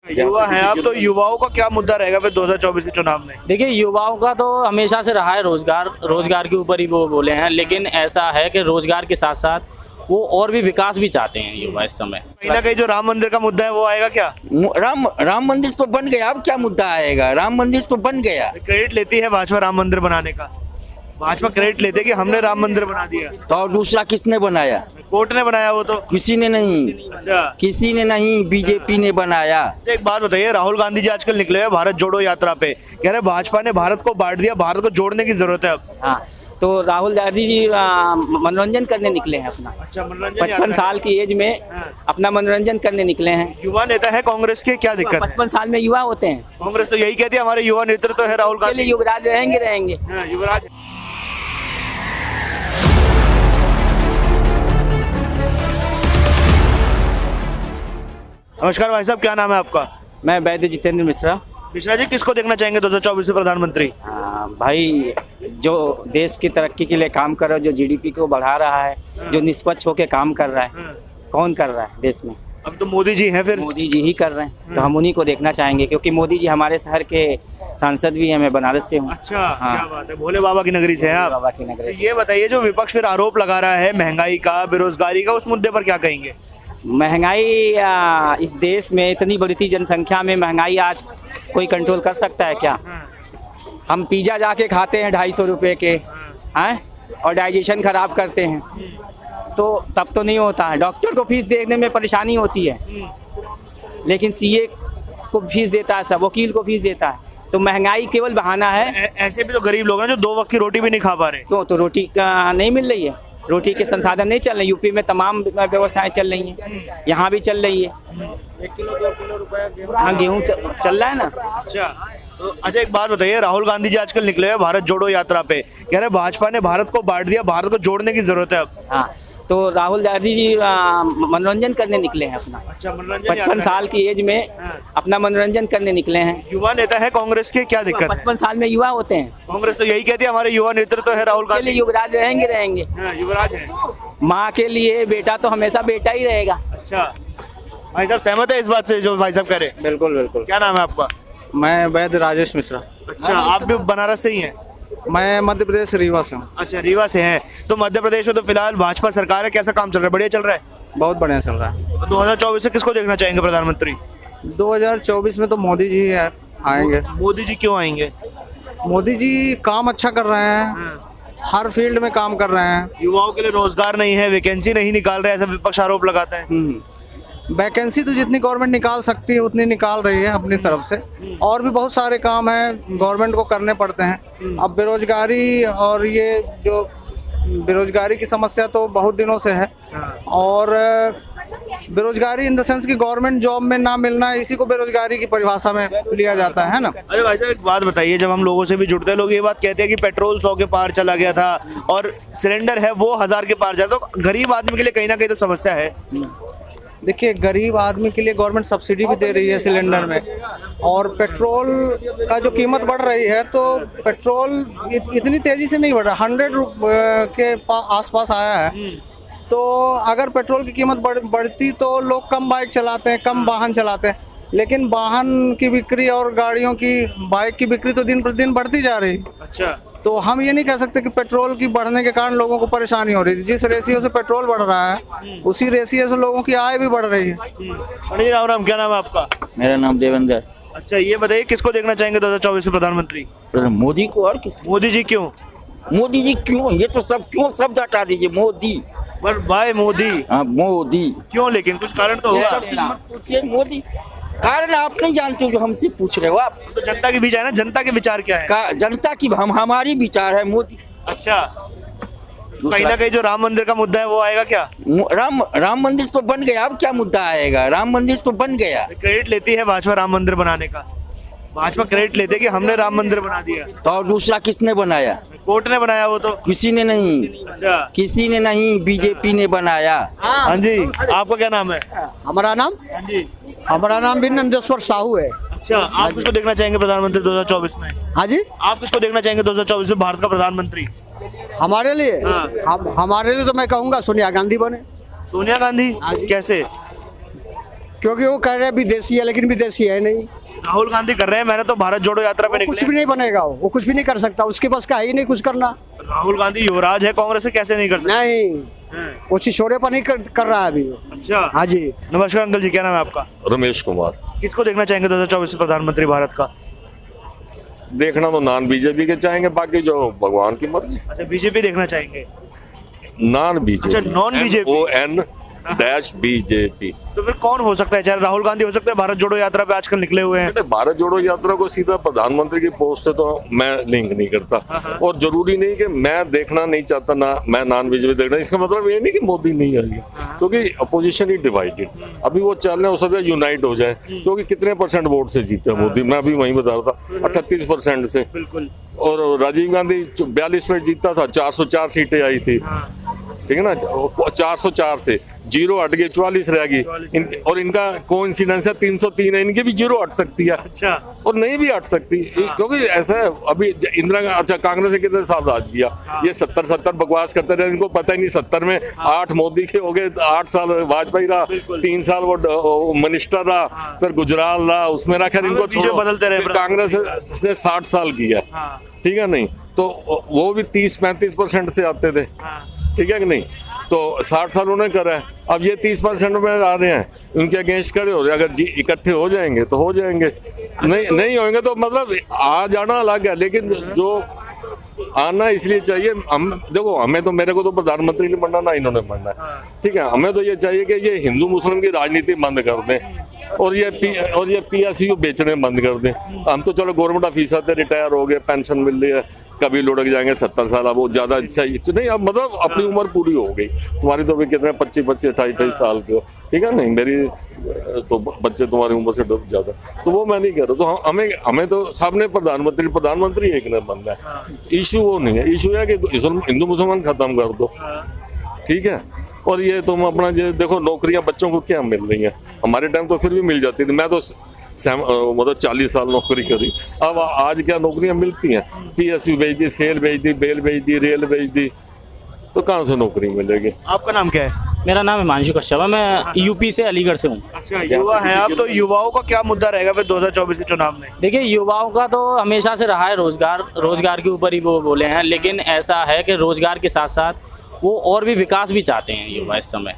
युवा है आप, तो युवाओं का क्या मुद्दा रहेगा फिर 2024 के चुनाव में? देखिए, युवाओं का तो हमेशा से रहा है रोजगार के ऊपर ही वो बोले हैं, लेकिन ऐसा है कि रोजगार के साथ साथ वो और भी विकास भी चाहते हैं युवा इस समय। कहीं ना कहीं जो राम मंदिर का मुद्दा है वो आएगा क्या? राम मंदिर तो बन गया, अब क्या मुद्दा आएगा? राम मंदिर तो बन गया। क्रेडिट लेती है भाजपा राम मंदिर बनाने का? भाजपा क्रेडिट लेते है कि हमने राम मंदिर बना दिया। तो और दूसरा किसने बनाया? कोर्ट ने बनाया वो तो। किसी ने नहीं। अच्छा, किसी ने नहीं, बीजेपी ने बनाया। एक बात बताइए, राहुल गांधी जी आजकल निकले हैं भारत जोड़ो यात्रा पे, कह रहे भाजपा ने भारत को बांट दिया, भारत को जोड़ने की जरूरत है अब। हाँ, तो राहुल गांधी जी मनोरंजन करने निकले हैं अपना। अच्छा, मनोरंजन 55 साल की एज में अपना मनोरंजन करने निकले हैं। युवा नेता है कांग्रेस के, क्या दिक्कत है? 55 साल में युवा होते हैं, कांग्रेस तो यही कहती है हमारे युवा नेतृत्व है राहुल के लिए गांधी। युवराज रहेंगे। हाँ, युवराज। नमस्कार भाई साहब, क्या नाम है आपका? मैं वैद्य जितेंद्र मिश्रा। मिश्रा जी, किसको देखना चाहेंगे 2024 में प्रधानमंत्री? भाई, जो देश की तरक्की के लिए काम कर रहा है, जो जीडीपी को बढ़ा रहा है, जो निष्पक्ष होकर काम कर रहा है, कौन कर रहा है देश में? अब तो मोदी जी हैं, फिर मोदी जी ही कर रहे हैं, तो हम उन्हीं को देखना चाहेंगे, क्योंकि मोदी जी हमारे शहर के सांसद भी हैं। मैं बनारस से हूँ। अच्छा, हाँ। क्या बात है, भोले बाबा की नगरी से हैं आप। बाबा की नगरी से। ये बताइए, जो विपक्ष फिर आरोप लगा रहा है महंगाई का, बेरोजगारी का, उस मुद्दे पर क्या कहेंगे? महंगाई इस देश में इतनी बढ़ती जनसंख्या में महंगाई आज कोई कंट्रोल कर सकता है क्या? हम पिज़्ज़ा जाके खाते हैं 250 रुपये के, हैं, और डाइजेशन खराब करते हैं, तो तब तो नहीं होता है। डॉक्टर को फीस देने में परेशानी होती है, लेकिन सीए को फीस देता है, सब वकील को फीस देता है। तो महंगाई केवल बहाना है। ऐसे भी तो गरीब लोग हैं जो 2 वक्त की रोटी भी नहीं खा पा रहे। क्यों? तो रोटी नहीं मिल रही है, रोटी के संसाधन नहीं चल रहे। यूपी में तमाम व्यवस्थाएं चल रही हैं, यहाँ भी चल रही है। 1 किलो 2 किलो रुपया हाँ, गेहूँ तो चल रहा है ना। अच्छा, एक बात बताइए, राहुल गांधी जी आजकल निकले हैं भारत जोड़ो यात्रा पे, कह रहे भाजपा ने भारत को बांट दिया, भारत को जोड़ने की जरूरत है अब। हाँ, तो राहुल गांधी जी मनोरंजन करने निकले हैं अपना। अच्छा, मनोरंजन 55 साल की एज में अपना मनोरंजन करने निकले हैं। युवा नेता है कांग्रेस के, क्या दिक्कत है? 55 साल में युवा होते हैं, कांग्रेस तो यही कहती है हमारे युवा नेतृत्व है राहुल के लिए गांधी। युवराज रहेंगे। हाँ, युवराज है। माँ के लिए बेटा तो हमेशा बेटा ही रहेगा। अच्छा, भाई साहब सहमत है इस बात से जो भाई साहब कह रहे हैं? बिल्कुल बिल्कुल। क्या नाम है आपका? मैं वैद्य राजेश मिश्रा। अच्छा, आप भी बनारस से ही हैं? मैं मध्य प्रदेश रीवा से हूँ। अच्छा, रीवा से हैं। तो मध्य प्रदेश में तो फिलहाल भाजपा सरकार है, कैसा काम चल रहा है? बढ़िया चल रहा है? बहुत बढ़िया चल रहा है। तो 2024 से किसको देखना चाहेंगे प्रधानमंत्री? 2024 में तो मोदी जी आएंगे। मोदी जी क्यों आएंगे? मोदी जी काम अच्छा कर रहे हैं, हर फील्ड में काम कर रहे हैं। युवाओं के लिए रोजगार नहीं है, वैकेंसी नहीं निकाल रहे, ऐसा विपक्ष आरोप लगाता है। वैकेंसी तो जितनी गवर्नमेंट निकाल सकती है उतनी निकाल रही है अपनी तरफ से, और भी बहुत सारे काम हैं गवर्नमेंट को करने पड़ते हैं। अब बेरोजगारी और ये जो बेरोजगारी की समस्या तो बहुत दिनों से है, और बेरोजगारी इन द सेंस कि गवर्नमेंट जॉब में ना मिलना, इसी को बेरोजगारी की परिभाषा में लिया जाता है ना। अरे भाई साहब, एक बात बताइए, जब हम लोगों से भी जुड़ते हैं लोग ये बात कहते हैं कि पेट्रोल 100 के पार चला गया था और सिलेंडर है वो 1000 के पार जाता, तो गरीब आदमी के लिए कहीं ना कहीं तो समस्या है। देखिए, गरीब आदमी के लिए गवर्नमेंट सब्सिडी भी दे रही है सिलेंडर में, और पेट्रोल का जो कीमत बढ़ रही है, तो पेट्रोल इतनी तेज़ी से नहीं बढ़ रहा, 100 के आसपास आया है। तो अगर पेट्रोल की कीमत बढ़ती तो लोग कम बाइक चलाते हैं, कम वाहन चलाते हैं, लेकिन वाहन की बिक्री और गाड़ियों की, बाइक की बिक्री तो दिन प्रतिदिन बढ़ती जा रही है। अच्छा, तो हम ये नहीं कह सकते कि पेट्रोल की बढ़ने के कारण लोगों को परेशानी हो रही थी। जिस रेशियो से पेट्रोल बढ़ रहा है उसी रेशियो से लोगों की आय भी बढ़ रही है। राम राम, क्या नाम है आपका? मेरा नाम देवेंद्र। अच्छा, ये बताइए, किसको देखना चाहेंगे 2024 में प्रधानमंत्री? मोदी को। और किस? मोदी जी क्यों? मोदी जी क्यों? ये तो सब क्यों शब्द हटा दीजिए। मोदी, पर भाई मोदी हाँ मोदी क्यों, लेकिन कुछ कारण तो ये होगा। सब चीज मत पूछिए। मोदी कारण आप नहीं जानते, जो हमसे पूछ रहे हो आप। तो जनता के बीच है ना, जनता के विचार क्या है? जनता की हमारी विचार है मोदी। अच्छा, कहीं ना कहीं जो राम मंदिर का मुद्दा है वो आएगा क्या? राम मंदिर तो बन गया, अब क्या मुद्दा आएगा? राम मंदिर तो बन गया। क्रेडिट लेती है भाजपा राम मंदिर बनाने का? भाजपा क्रेडिट लेते है कि हमने राम मंदिर बना दिया। तो और दूसरा किसने बनाया? कोर्ट ने बनाया वो तो। किसी ने नहीं। अच्छा, किसी ने नहीं, बीजेपी ने बनाया। हाँ जी, आपका क्या नाम है? हमारा नाम हाँ जी, हमारा नाम भी नंदेश्वर साहू है। अच्छा, आप किसको देखना चाहेंगे प्रधानमंत्री 2024 में? हाँ जी, आप किसको देखना चाहेंगे 2024 में भारत का प्रधानमंत्री? हमारे लिए हमारे लिए तो मैं कहूँगा सोनिया गांधी बने। सोनिया गांधी? कैसे? क्योंकि वो कह रहे हैं विदेशी है, लेकिन विदेशी है नहीं। राहुल गांधी कर रहे हैं, मैंने तो भारत जोड़ो यात्रा पे कुछ निकले। भी नहीं बनेगा, वो कुछ भी नहीं कर सकता, उसके पास का है ही नहीं कुछ करना। राहुल गांधी युवराज है कांग्रेस से, कैसे नहीं कर सकते? नहीं, वो छिछोरे पर नहीं कर रहा है अभी। अच्छा, हाँ जी। नमस्कार अंकल जी, क्या नाम है आपका? रमेश कुमार। किसको देखना चाहेंगे 2024 प्रधानमंत्री भारत का? देखना तो नॉन बीजेपी के चाहेंगे, बाकी जो भगवान की मर्जी। अच्छा, बीजेपी देखना चाहेंगे। Non BJP. अच्छा, नॉन बीजेपी। ON -BJP। तो फिर कौन हो सकता है? चाहे राहुल गांधी हो सकते हैं, भारत जोड़ो यात्रा पे आजकल निकले हुए हैं। बेटे, भारत जोड़ो यात्रा को सीधा प्रधानमंत्री की पोस्ट से तो मैं लिंक नहीं करता, और जरूरी नहीं कि मैं देखना नहीं चाहता ना, मैं नॉन बीजेपी देखना, इसका मतलब ये नहीं कि मोदी नहीं आएगी, क्योंकि अपोजिशन ही डिवाइडेड। अभी वो चल रहे हो सकता है यूनाइट हो जाए, क्योंकि कितने % वोट से जीते हैं मोदी, मैं अभी वहीं बता रहा था 38% से। बिल्कुल। और राजीव गांधी 42 में जीता था, 404 सीटें आई थी, ठीक है ना, 404 से 0 हट गई, 44 रह गई। और इनका कोइंसिडेंस है 303 है, इनकी भी 0 हट सकती है। अच्छा, और नहीं भी हट सकती, क्योंकि ऐसा है। अभी अच्छा, कांग्रेस ने कितने साल राज किया, ये 70 बकवास करते रहे, इनको पता ही नहीं। 70 में 8 मोदी के हो गए, 8 साल वाजपेयी रहा, 3 साल वो मिनिस्टर रहा, फिर गुजराल रहा, उसमें रहा। खैर इनको चीजें बदलते रहे। फिर कांग्रेस ने 60 साल किया, ठीक है नहीं, तो वो भी 30-35% से आते थे, ठीक है कि नहीं, तो 60 साल उन्होंने करा है। अब ये 30% में आ रहे हैं, उनके अगेंस्ट खड़े हो रहे हैं। अगर इकट्ठे हो जाएंगे तो हो जाएंगे, नहीं होंगे तो मतलब आ जाना अलग है, लेकिन जो आना इसलिए चाहिए। हम देखो, हमें तो, मेरे को तो प्रधानमंत्री नहीं बनना, ना इन्होंने बनना है, ठीक है। हमें तो ये चाहिए कि ये हिंदू मुस्लिम की राजनीति बंद कर दें, और ये PSU बेचने बंद कर दें। हम तो चलो गवर्नमेंट ऑफिसर थे, रिटायर हो गए, पेंशन मिल रही है, कभी लुढ़क जाएंगे 70 साल, अब वो ज़्यादा चाहिए नहीं। अब मतलब अपनी उम्र पूरी हो गई, तुम्हारी तो अभी कितने 25, 28 साल के हो, ठीक है नहीं, मेरी तो बच्चे तुम्हारी उम्र से ज़्यादा, तो वो मैं नहीं कह रहा। तो हमें तो सामने प्रधानमंत्री एक ने बनना है। इशू वो नहीं है, इशू है कि हिंदू मुसलमान खत्म कर दो, ठीक है। और ये तुम अपना जो देखो, नौकरियां बच्चों को क्या मिल रही हैं, हमारे टाइम तो फिर भी मिल जाती थी। मैं तो मतलब 40 साल नौकरी करी, अब आज क्या नौकरियां मिलती हैं? PSU बेच दी, सेल बेच दी, बेल बेच दी, रेल बेच दी, तो कहाँ से नौकरी मिलेगी? आपका नाम क्या है? मेरा नाम हिमांशु कश्यप है, मैं यूपी से अलीगढ़ से हूँ। अच्छा, युवा है आप, तो युवाओं का क्या मुद्दा रहेगा फिर 2024 के चुनाव में? देखिए, युवाओं का तो हमेशा से रहा है रोजगार के ऊपर ही वो बोले हैं, लेकिन ऐसा है कि रोजगार के साथ साथ वो और भी विकास भी चाहते हैं युवा इस समय।